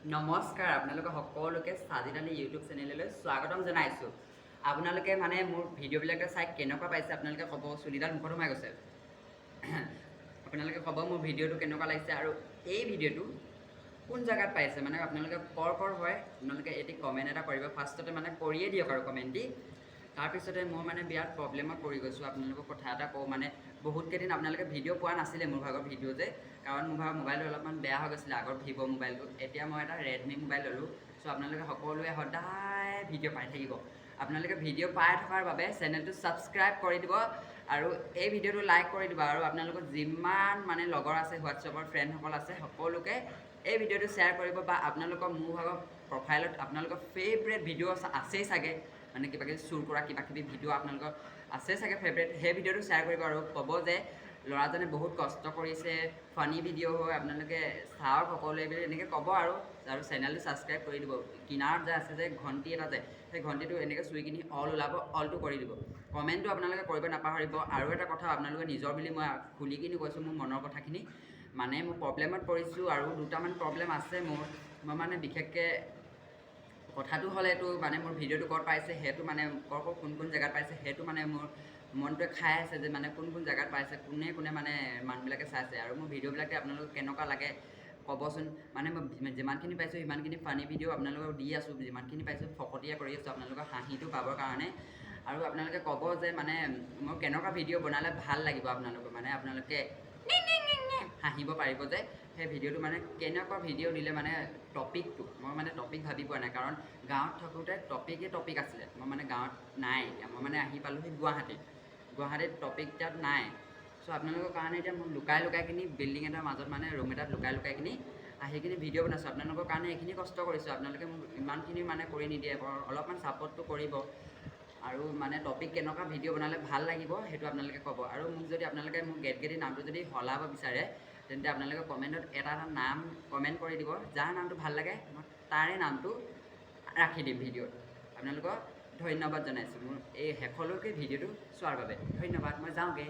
নমস্কাৰ আপোনালোকে সকলোকে সাজিদালি ইউটিউব চেনেললৈ স্বাগতম জনাইছোঁ। আপোনালোকে মানে মোৰ ভিডিঅ'বিলাক চাই কেনেকুৱা পাইছে আপোনালোকে ক'ব। চুলিডাল মুখত সোমাই গৈছে। আপোনালোকে ক'ব মোৰ ভিডিঅ'টো কেনেকুৱা লাগিছে আৰু এই ভিডিঅ'টো কোন জেগাত পাইছে মানে আপোনালোকে কৰ হয় আপোনালোকে এটি কমেণ্ট এটা কৰিব। ফাৰ্ষ্টতে মানে কৰিয়ে দিয়ক আৰু কমেণ্ট দি। তাৰপিছতে মই মানে বিৰাট প্ৰব্লেমত পৰি গৈছোঁ। আপোনালোকক কথা এটা কওঁ, মানে বহুত কেইদিন আপোনালোকে ভিডিঅ' পোৱা নাছিলে মোৰ ভাগৰ ভিডিঅ' যে, কাৰণ মোৰ ভাগৰ মোবাইলটো অলপমান বেয়া হৈ গৈছিলে আগৰ ভিভ' মোবাইলটো। এতিয়া মই এটা ৰেডমি মোবাইল ল'লোঁ। চ' আপোনালোকে সকলোৱে সদায় ভিডিঅ' পাই থাকিব। আপোনালোকে ভিডিঅ' পাই থকাৰ বাবে চেনেলটো ছাবস্ক্ৰাইব কৰি দিব আৰু এই ভিডিঅ'টো লাইক কৰি দিব। আৰু আপোনালোকৰ যিমান মানে লগৰ আছে, হোৱাটছএপৰ ফ্ৰেণ্ডসকল আছে, সকলোকে এই ভিডিঅ'টো শ্বেয়াৰ কৰিব। বা আপোনালোকৰ মোৰ ভাগৰ প্ৰফাইলত আপোনালোকৰ ফেভৰেট ভিডিঅ' আছেই চাগে, মানে কিবাকিবি চুৰ কৰা কিবাকিবি ভিডিঅ' আপোনালোকৰ আছে চাগে ফেভৰেট, সেই ভিডিঅ'টো শ্বেয়াৰ কৰিব আৰু ক'ব যে ল'ৰাজনে বহুত কষ্ট কৰিছে, ফানি ভিডিঅ' হয়, আপোনালোকে চাওক সকলোৱে বুলি এনেকৈ ক'ব। আৰু চেনেলটো ছাবস্ক্ৰাইব কৰি দিব। কিনাৰত যে আছে যে ঘণ্টি এটা যে, সেই ঘণ্টিটো এনেকৈ চুই কিনি অল ওলাব, অলটো কৰি দিব। কমেণ্টটো আপোনালোকে কৰিব নাপাহৰিব। আৰু এটা কথা, আপোনালোকে নিজৰ বুলি মই খুলি কিনি কৈছোঁ মোৰ মনৰ কথাখিনি। মানে মই প্ৰব্লেমত পৰিছোঁ আৰু দুটামান প্ৰব্লেম আছে মোৰ। মই মানে বিশেষকৈ কথাটো হ'ল এইটো, মানে মোৰ ভিডিঅ'টো ক'ত পাইছে সেইটো মানে কোন জেগাত পাইছে সেইটো মানে মোৰ মনটোৱে খাই আছে যে মানে কোন জেগাত পাইছে, কোনে মানে মানুহবিলাকে চাইছে। আৰু মোৰ ভিডিঅ'বিলাকে আপোনালোকক কেনেকুৱা লাগে ক'বচোন। মানে মই যিমানখিনি পাইছোঁ সিমানখিনি ফানি ভিডিঅ' আপোনালোকক দি আছোঁ, যিমানখিনি পাইছোঁ ফকতীয়া কৰি আছোঁ আপোনালোকৰ হাঁহিটো পাবৰ কাৰণে। আৰু আপোনালোকে ক'ব যে মানে মোৰ কেনেকুৱা ভিডিঅ' বনালে ভাল লাগিব আপোনালোকৰ, মানে আপোনালোকে হাঁহিব পাৰিব যে সেই ভিডিঅ'টো মানে কেনেকুৱা ভিডিঅ' দিলে মানে টপিকটো মই মানে টপিক ভাবি পোৱা নাই। কাৰণ গাঁৱত থাকোঁতে টপিক আছিলে, মই মানে গাঁৱত নাই এতিয়া, মই মানে আহি পালোঁহি গুৱাহাটীত টপিক তাত নাই। চ' আপোনালোকৰ কাৰণে এতিয়া মই লুকাই কিনি বিল্ডিং এটাৰ মাজত মানে ৰুম এটাত লুকাই কিনি আহি কিনি ভিডিঅ' বনাইছোঁ। আপোনালোকৰ কাৰণে এইখিনি কষ্ট কৰিছোঁ। আপোনালোকে মোক ইমানখিনি মানে কৰি নিদিয়ে, অলপমান ছাপোৰ্টটো কৰিব। আৰু মানে টপিক কেনেকুৱা ভিডিঅ' বনালে ভাল লাগিব সেইটো আপোনালোকে ক'ব। আৰু মোক যদি আপোনালোকে মোক গেটগেটি নামটো যদি সলাব বিচাৰে, তেন্তে আপোনালোকে কমেণ্টত এটা নাম কমেণ্ট কৰি দিব, যাৰ নামটো ভাল লাগে মই তাৰে নামটো ৰাখি দিম ভিডিঅ'ত। আপোনালোকক ধন্যবাদ জনাইছোঁ মোৰ এই শেষলৈকে ভিডিঅ'টো চোৱাৰ বাবে। ধন্যবাদ, মই যাওঁগৈ।